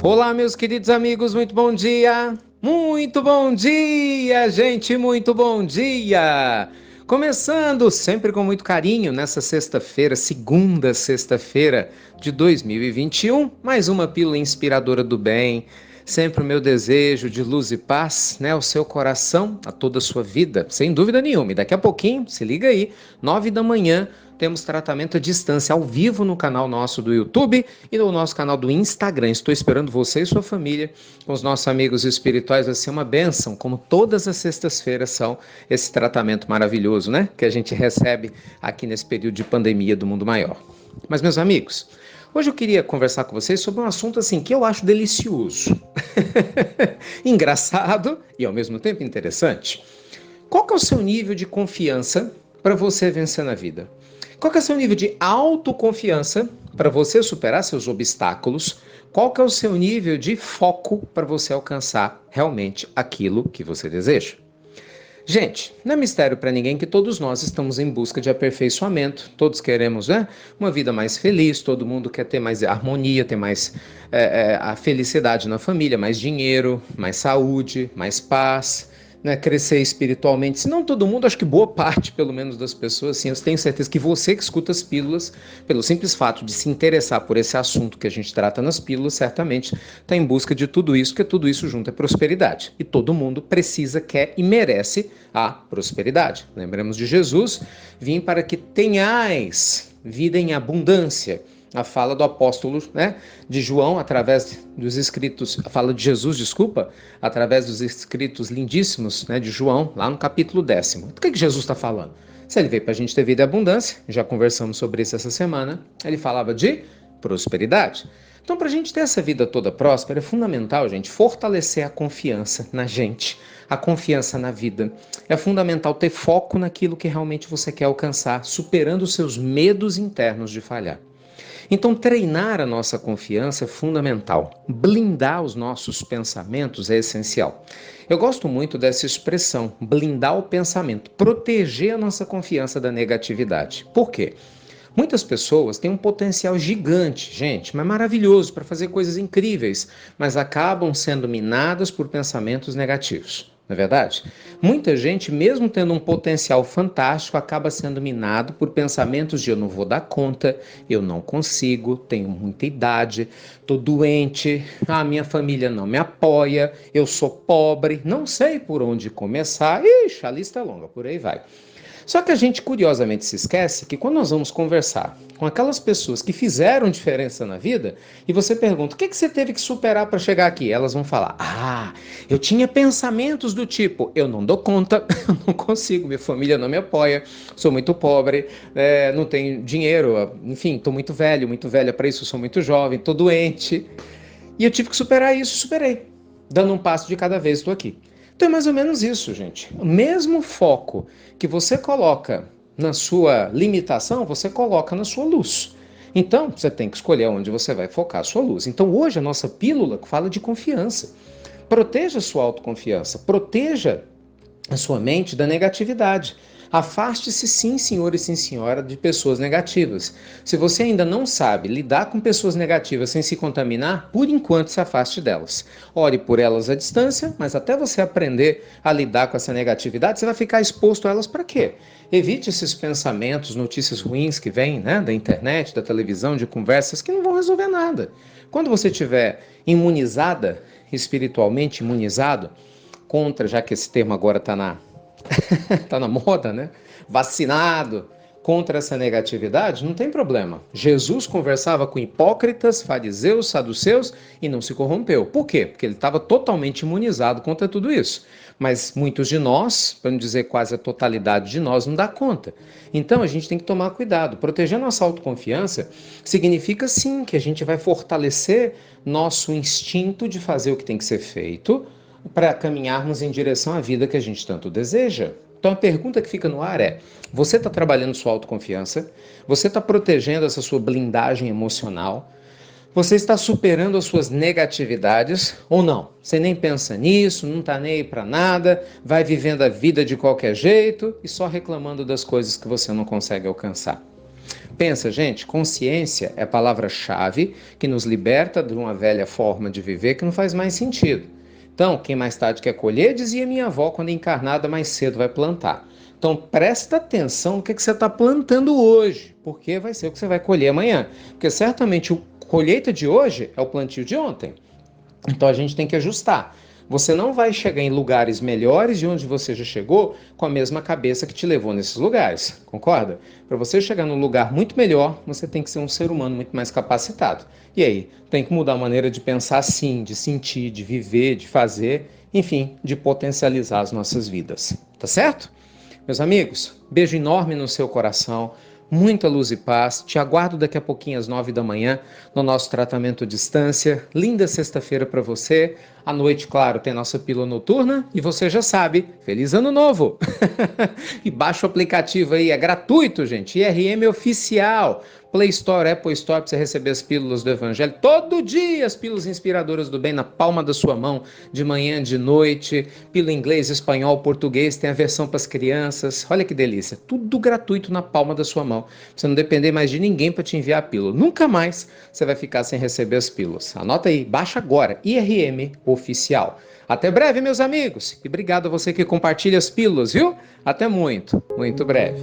Olá, meus queridos amigos, muito bom dia! Muito bom dia, gente, muito bom dia! Começando sempre com muito carinho nessa sexta-feira, segunda sexta-feira de 2021, mais uma pílula inspiradora do bem. Sempre o meu desejo de luz e paz, né, ao seu coração, a toda a sua vida, sem dúvida nenhuma. E daqui a pouquinho, se liga aí, 9 da manhã, temos tratamento à distância ao vivo no canal nosso do YouTube e no nosso canal do Instagram. Estou esperando você e sua família com os nossos amigos espirituais. Vai ser uma bênção, como todas as sextas-feiras são esse tratamento maravilhoso, né? Que a gente recebe aqui nesse período de pandemia do mundo maior. Mas, meus amigos, hoje eu queria conversar com vocês sobre um assunto assim que eu acho delicioso, engraçado e ao mesmo tempo interessante. Qual que é o seu nível de confiança para você vencer na vida? Qual que é o seu nível de autoconfiança para você superar seus obstáculos? Qual que é o seu nível de foco para você alcançar realmente aquilo que você deseja? Gente, não é mistério para ninguém que todos nós estamos em busca de aperfeiçoamento. Todos queremos, né, uma vida mais feliz, todo mundo quer ter mais harmonia, ter mais a felicidade na família, mais dinheiro, mais saúde, mais paz, né, crescer espiritualmente. Se não todo mundo, acho que boa parte, pelo menos, das pessoas, sim, eu tenho certeza que você que escuta as pílulas, pelo simples fato de se interessar por esse assunto que a gente trata nas pílulas, certamente está em busca de tudo isso, porque tudo isso junto é prosperidade. E todo mundo precisa, quer e merece a prosperidade. Lembramos de Jesus, vim para que tenhais vida em abundância. A fala do apóstolo, né, de João, através dos escritos, a fala de Jesus, desculpa, através dos escritos lindíssimos, né, de João, lá no capítulo 10º. Do que Jesus está falando? Se ele veio para a gente ter vida e abundância, já conversamos sobre isso essa semana, ele falava de prosperidade. Então, para a gente ter essa vida toda próspera, é fundamental, gente, fortalecer a confiança na gente, a confiança na vida. É fundamental ter foco naquilo que realmente você quer alcançar, superando os seus medos internos de falhar. Então, treinar a nossa confiança é fundamental. Blindar os nossos pensamentos é essencial. Eu gosto muito dessa expressão, blindar o pensamento, proteger a nossa confiança da negatividade. Por quê? Muitas pessoas têm um potencial gigante, gente, mas maravilhoso para fazer coisas incríveis, mas acabam sendo minadas por pensamentos negativos. Não é verdade? Muita gente, mesmo tendo um potencial fantástico, acaba sendo minado por pensamentos de eu não vou dar conta, eu não consigo, tenho muita idade, estou doente, a minha família não me apoia, eu sou pobre, não sei por onde começar. Ixi, a lista é longa, por aí vai. Só que a gente curiosamente se esquece que quando nós vamos conversar com aquelas pessoas que fizeram diferença na vida e você pergunta, o que você teve que superar para chegar aqui? Elas vão falar, eu tinha pensamentos do tipo, eu não dou conta, eu não consigo, minha família não me apoia, sou muito pobre, não tenho dinheiro, enfim, estou muito velho, muito velha para isso, sou muito jovem, estou doente. E eu tive que superar isso, superei. Dando um passo de cada vez, estou aqui. Então é mais ou menos isso, gente. O mesmo foco que você coloca na sua limitação, você coloca na sua luz. Então, você tem que escolher onde você vai focar a sua luz. Então, hoje a nossa pílula fala de confiança. Proteja a sua autoconfiança, proteja a sua mente da negatividade. Afaste-se, sim, senhor e sim, senhora, de pessoas negativas. Se você ainda não sabe lidar com pessoas negativas sem se contaminar, por enquanto se afaste delas. Ore por elas à distância, mas até você aprender a lidar com essa negatividade, você vai ficar exposto a elas para quê? Evite esses pensamentos, notícias ruins que vêm, né, da internet, da televisão, de conversas que não vão resolver nada. Quando você estiver imunizada, espiritualmente imunizado, contra, já que esse termo agora está tá na moda, né? Vacinado contra essa negatividade, não tem problema. Jesus conversava com hipócritas, fariseus, saduceus e não se corrompeu. Por quê? Porque ele estava totalmente imunizado contra tudo isso. Mas muitos de nós, para não dizer quase a totalidade de nós, não dá conta. Então a gente tem que tomar cuidado. Proteger nossa autoconfiança significa sim que a gente vai fortalecer nosso instinto de fazer o que tem que ser feito para caminharmos em direção à vida que a gente tanto deseja. Então a pergunta que fica no ar é: você está trabalhando sua autoconfiança? Você está protegendo essa sua blindagem emocional? Você está superando as suas negatividades ou não? Você nem pensa nisso, não está nem aí para nada, vai vivendo a vida de qualquer jeito e só reclamando das coisas que você não consegue alcançar. Pensa, gente, consciência é a palavra-chave que nos liberta de uma velha forma de viver que não faz mais sentido. Então, quem mais tarde quer colher, dizia minha avó, quando encarnada, mais cedo vai plantar. Então, presta atenção no que você está plantando hoje, porque vai ser o que você vai colher amanhã. Porque certamente a colheita de hoje é o plantio de ontem. Então, a gente tem que ajustar. Você não vai chegar em lugares melhores de onde você já chegou com a mesma cabeça que te levou nesses lugares, concorda? Para você chegar num lugar muito melhor, você tem que ser um ser humano muito mais capacitado. E aí, tem que mudar a maneira de pensar sim, de sentir, de viver, de fazer, enfim, de potencializar as nossas vidas. Tá certo? Meus amigos, beijo enorme no seu coração, muita luz e paz. Te aguardo daqui a pouquinho às 9 da manhã no nosso tratamento à distância. Linda sexta-feira para você. À noite, claro, tem nossa pílula noturna e você já sabe, feliz ano novo! E baixa o aplicativo aí, é gratuito, gente, IRM Oficial. Play Store, Apple Store, para você receber as pílulas do Evangelho. Todo dia as pílulas inspiradoras do bem na palma da sua mão, de manhã, de noite. Pílula em inglês, espanhol, português, tem a versão para as crianças. Olha que delícia, tudo gratuito na palma da sua mão. Pra você não depender mais de ninguém para te enviar a pílula. Nunca mais você vai ficar sem receber as pílulas. Anota aí, baixa agora, IRM Oficial. Até breve, meus amigos. E obrigado a você que compartilha as pílulas, viu? Até muito, muito breve.